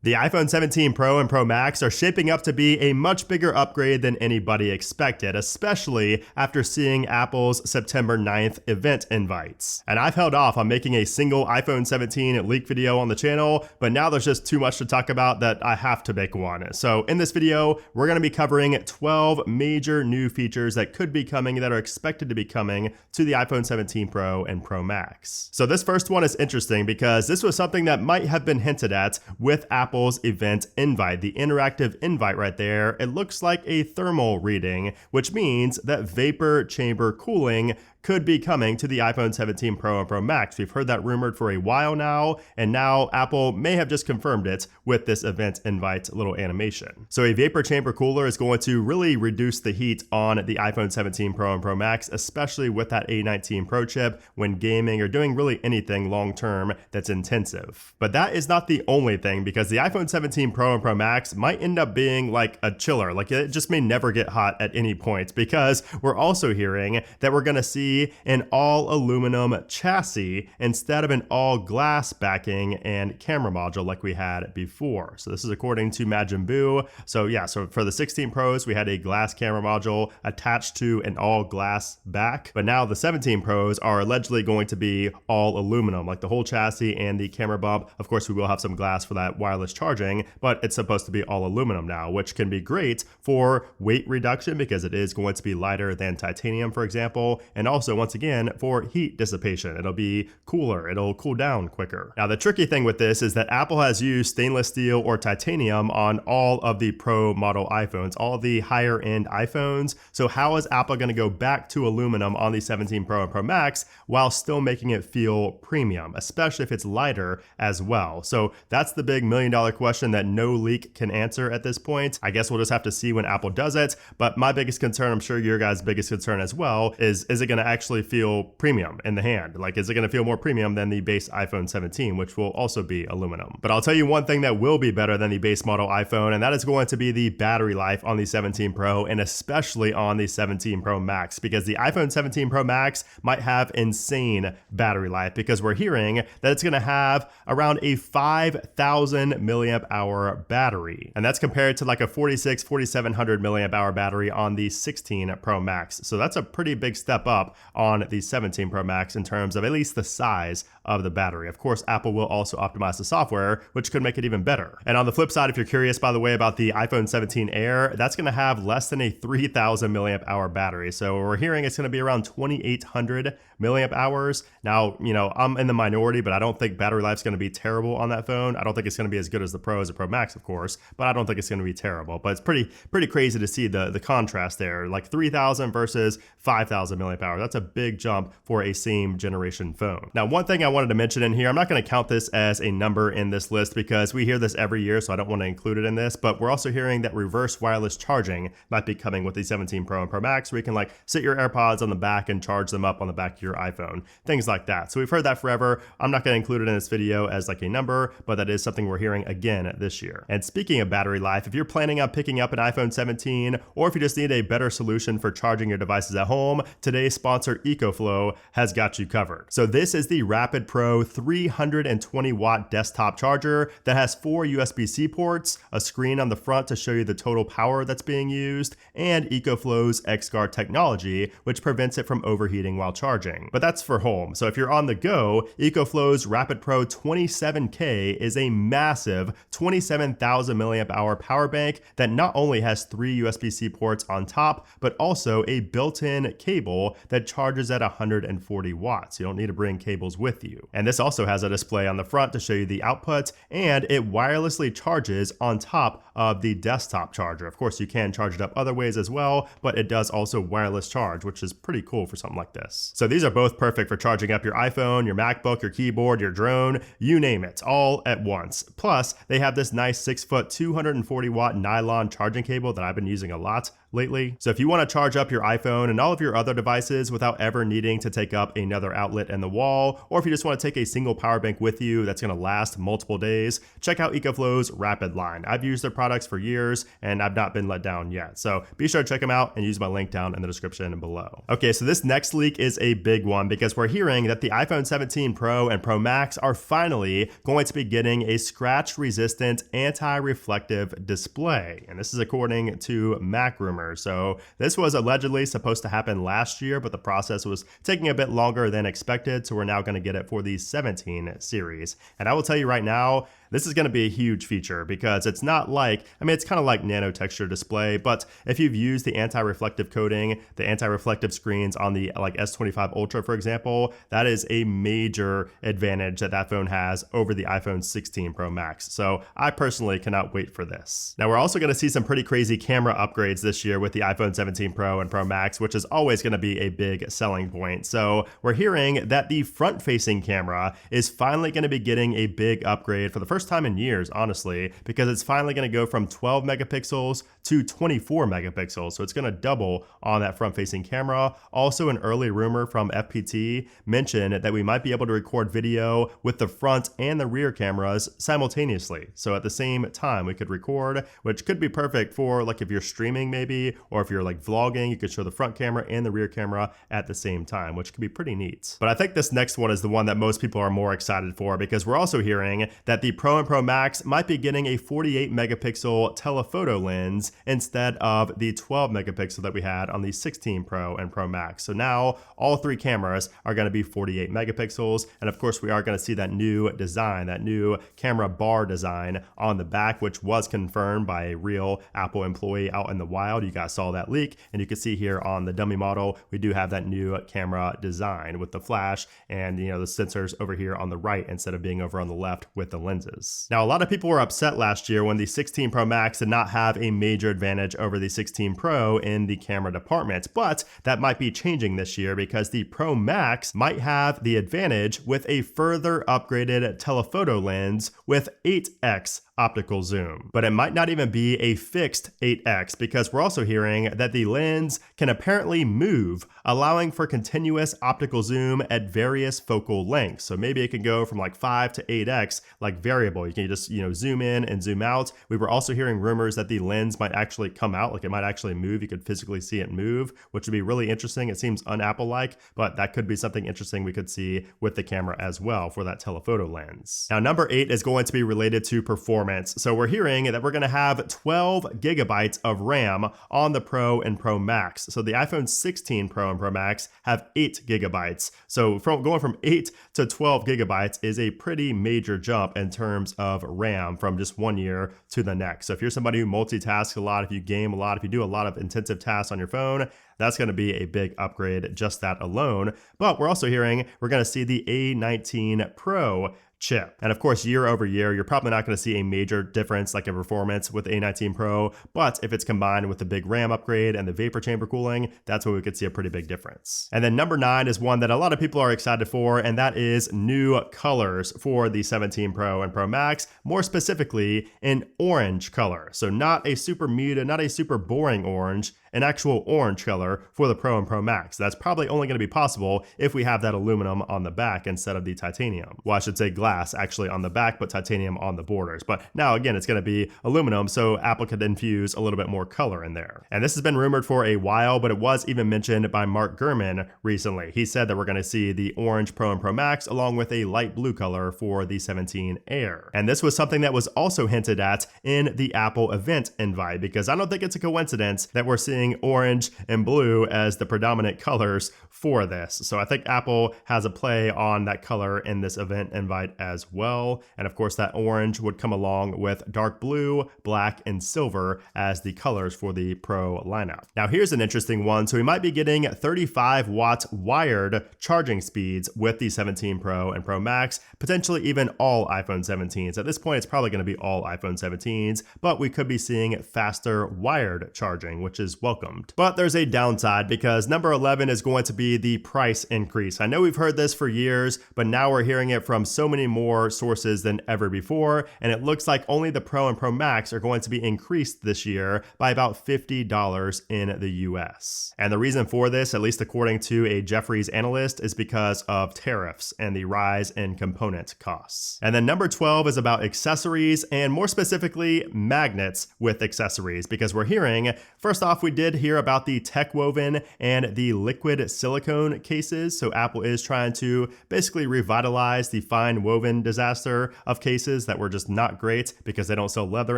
The iPhone 17 Pro and Pro Max are shaping up to be a much bigger upgrade than anybody expected, especially after seeing Apple's September 9th event invites. And I've held off on making a single iPhone 17 leak video on the channel, but now there's just too much to talk about that I have to make one. So in this video, we're going to be covering 12 major new features that could be coming, that are expected to be coming to the iPhone 17 Pro and Pro Max. So this first one is interesting because this was something that might have been hinted at with Apple's event invite. The interactive invite right there, it looks like a thermal reading, which means that vapor chamber cooling could be coming to the iPhone 17 Pro and Pro Max. We've heard that rumored for a while now, and now Apple may have just confirmed it with this event invite little animation. So a vapor chamber cooler is going to really reduce the heat on the iPhone 17 Pro and Pro Max, especially with that A19 Pro chip when gaming or doing really anything long-term that's intensive. But that is not the only thing, because the iPhone 17 Pro and Pro Max might end up being like a chiller. Like, it just may never get hot at any point, because we're also hearing that we're going to see an all aluminum chassis instead of an all glass backing and camera module like we had before. So this is according to Majin Buu. So yeah, so for the 16 Pros, we had a glass camera module attached to an all glass back, but now the 17 Pros are allegedly going to be all aluminum, like the whole chassis and the camera bump. Of course, we will have some glass for that wireless charging, but it's supposed to be all aluminum now, which can be great for weight reduction because it is going to be lighter than titanium, for example, and also once again for heat dissipation. It'll be cooler, it'll cool down quicker. Now the tricky thing with this is that Apple has used stainless steel or titanium on all of the Pro model iPhones, all of the higher end iPhones. So how is Apple going to go back to aluminum on the 17 Pro and Pro Max while still making it feel premium, especially if it's lighter as well? So that's the big $1 million question that no leak can answer at this point. I guess we'll just have to see when Apple does it. But my biggest concern, I'm sure your guys' biggest concern as well, is it going to actually feel premium in the hand? Like, is it going to feel more premium than the base iPhone 17, which will also be aluminum? But I'll tell you one thing that will be better than the base model iPhone, and that is going to be the battery life on the 17 Pro, and especially on the 17 Pro Max, because the iPhone 17 Pro Max might have insane battery life, because we're hearing that it's going to have around a 5,000 milliamp hour battery, and that's compared to like a 4,700 milliamp hour battery on the 16 Pro Max. So that's a pretty big step up on the 17 Pro Max in terms of at least the size of the battery. Of course, Apple will also optimize the software, which could make it even better. And on the flip side, if you're curious, by the way, about the iPhone 17 Air, that's going to have less than a 3,000 milliamp hour battery. So we're hearing it's going to be around 2,800 milliamp hours. Now, you know, I'm in the minority, but I don't think battery life's going to be terrible on that phone. I don't think it's going to be as good as the Pro as the Pro Max, of course, but I don't think it's going to be terrible. But it's pretty crazy to see the contrast there, like 3,000 versus 5,000 milliamp hours. That's a big jump for a same generation phone. Now, one thing I wanted to mention in here, I'm not going to count this as a number in this list because we hear this every year, so I don't want to include it in this, but we're also hearing that reverse wireless charging might be coming with the 17 Pro and Pro Max, where you can like sit your AirPods on the back and charge them up on the back of your iPhone, things like that. So we've heard that forever. I'm not going to include it in this video as like a number, but that is something we're hearing again this year. And speaking of battery life, if you're planning on picking up an iPhone 17, or if you just need a better solution for charging your devices at home, today's sponsor EcoFlow has got you covered. So this is the Rapid Pro 320 watt desktop charger that has 4 USB-C ports, a screen on the front to show you the total power that's being used, and EcoFlow's XGuard technology, which prevents it from overheating while charging. But that's for home. So if you're on the go, EcoFlow's Rapid Pro 27K is a massive 27,000 milliamp hour power bank that not only has 3 USB-C ports on top, but also a built-in cable that charges at 140 watts. You don't need to bring cables with you. And this also has a display on the front to show you the output, and it wirelessly charges on top of the desktop charger. Of course, you can charge it up other ways as well, but it does also wireless charge, which is pretty cool for something like this. So these are both perfect for charging up your iPhone, your MacBook, your keyboard, your drone, you name it, all at once. Plus, they have this nice 6-foot, 240 watt nylon charging cable that I've been using a lot. lately. So if you want to charge up your iPhone and all of your other devices without ever needing to take up another outlet in the wall, or if you just want to take a single power bank with you that's going to last multiple days, check out EcoFlow's Rapid line. I've used their products for years and I've not been let down yet. So be sure to check them out and use my link down in the description below. Okay, so this next leak is a big one because we're hearing that the iPhone 17 Pro and Pro Max are finally going to be getting a scratch-resistant anti-reflective display. And this is according to Mac Rumors. So this was allegedly supposed to happen last year, but the process was taking a bit longer than expected. So we're now going to get it for the 17 series. And I will tell you right now, this is going to be a huge feature because it's not like, it's kind of like nano texture display, but if you've used the anti-reflective coating, the anti-reflective screens on the like S25 Ultra, for example, that is a major advantage that phone has over the iPhone 16 Pro Max. So I personally cannot wait for this. Now we're also going to see some pretty crazy camera upgrades this year with the iPhone 17 Pro and Pro Max, which is always going to be a big selling point. So we're hearing that the front-facing camera is finally going to be getting a big upgrade for the first time in years, honestly, because it's finally going to go from 12 megapixels to 24 megapixels. So it's going to double on that front-facing camera. Also, an early rumor from FPT mentioned that we might be able to record video with the front and the rear cameras simultaneously. So at the same time, we could record, which could be perfect for like if you're streaming maybe, or if you're like vlogging, you could show the front camera and the rear camera at the same time, which could be pretty neat. But I think this next one is the one that most people are more excited for because we're also hearing that the Pro and Pro Max might be getting a 48 megapixel telephoto lens instead of the 12 megapixel that we had on the 16 Pro and Pro Max. So now all three cameras are going to be 48 megapixels. And of course, we are going to see that new design, that new camera bar design on the back, which was confirmed by a real Apple employee out in the wild. You guys saw that leak, and you can see here on the dummy model, we do have that new camera design with the flash and the sensors over here on the right instead of being over on the left with the lenses. Now, a lot of people were upset last year when the 16 Pro Max did not have a major advantage over the 16 Pro in the camera department, but that might be changing this year because the Pro Max might have the advantage with a further upgraded telephoto lens with 8x optical zoom. But it might not even be a fixed 8x because we're also hearing that the lens can apparently move, allowing for continuous optical zoom at various focal lengths. So maybe it can go from like 5 to 8x, like variable. You can just, zoom in and zoom out. We were also hearing rumors that the lens might actually come out, like it might actually move. You could physically see it move, which would be really interesting. It seems un-Apple-like, but that could be something interesting we could see with the camera as well for that telephoto lens. Now, number 8 is going to be related to performance. So we're hearing that we're going to have 12 gigabytes of RAM on the Pro and Pro Max. So the iPhone 16 Pro and Pro Max have 8 gigabytes. So going from 8 to 12 gigabytes is a pretty major jump in terms of RAM from just one year to the next. So if you're somebody who multitasks a lot, if you game a lot, if you do a lot of intensive tasks on your phone, that's going to be a big upgrade, just that alone. But we're also hearing we're going to see the A19 Pro chip. And of course, year over year, you're probably not going to see a major difference like in performance with A19 Pro, but if it's combined with the big RAM upgrade and the vapor chamber cooling, that's where we could see a pretty big difference. And then number 9 is one that a lot of people are excited for, and that is new colors for the 17 Pro and Pro Max, more specifically in orange color. So not a super muted, not a super boring orange, an actual orange color for the Pro and Pro Max. That's probably only going to be possible if we have that aluminum on the back instead of the titanium. Well, I should say glass actually on the back, but titanium on the borders. But now again, it's going to be aluminum, so Apple could infuse a little bit more color in there. And this has been rumored for a while, but it was even mentioned by Mark Gurman recently. He said that we're going to see the orange Pro and Pro Max along with a light blue color for the 17 Air. And this was something that was also hinted at in the Apple event invite, because I don't think it's a coincidence that we're seeing orange and blue as the predominant colors for this. So I think Apple has a play on that color in this event invite as well. And of course, that orange would come along with dark blue, black, and silver as the colors for the Pro lineup. Now, here's an interesting one. So we might be getting 35-watt wired charging speeds with the 17 Pro and Pro Max, potentially even all iPhone 17s. At this point, it's probably going to be all iPhone 17s, but we could be seeing faster wired charging, which is welcomed. But there's a downside because number 11 is going to be the price increase. I know we've heard this for years, but now we're hearing it from so many more sources than ever before, and it looks like only the Pro and Pro Max are going to be increased this year by about $50 in the US. And the reason for this, at least according to a Jefferies analyst, is because of tariffs and the rise in component costs. And then number 12 is about accessories, and more specifically, magnets with accessories, because we're hearing, first off, we did hear about the tech woven and the liquid silicone cases. So Apple is trying to basically revitalize the fine woven disaster of cases that were just not great because they don't sell leather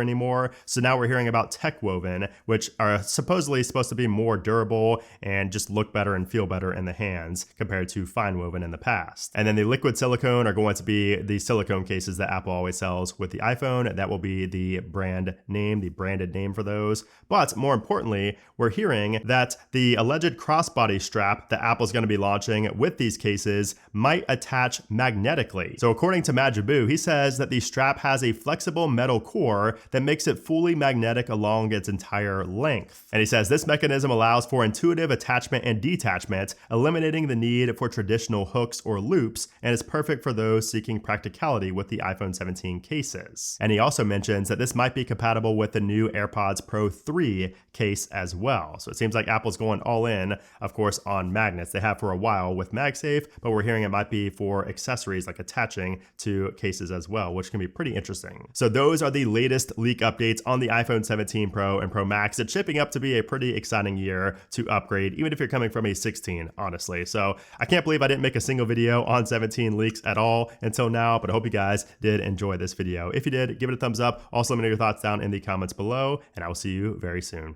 anymore. So now we're hearing about tech woven, which are supposedly supposed to be more durable and just look better and feel better in the hands compared to fine woven in the past. And then the liquid silicone are going to be the silicone cases that Apple always sells with the iPhone. That will be the brand name, the branded name for those. But more importantly, we're hearing that the alleged crossbody strap that Apple's going to be launching with these cases might attach magnetically. So according to Majibu, he says that the strap has a flexible metal core that makes it fully magnetic along its entire length. And he says this mechanism allows for intuitive attachment and detachment, eliminating the need for traditional hooks or loops, and is perfect for those seeking practicality with the iPhone 17 cases. And he also mentions that this might be compatible with the new AirPods Pro 3 case as well. So it seems like Apple's going all in, of course, on magnets. They have for a while with MagSafe, but we're hearing it might be for accessories like attaching to cases as well, which can be pretty interesting. So those are the latest leak updates on the iPhone 17 Pro and Pro Max. It's shaping up to be a pretty exciting year to upgrade, even if you're coming from a 16, honestly. So I can't believe I didn't make a single video on 17 leaks at all until now, but I hope you guys did enjoy this video. If you did, give it a thumbs up. Also, let me know your thoughts down in the comments below, and I will see you very soon.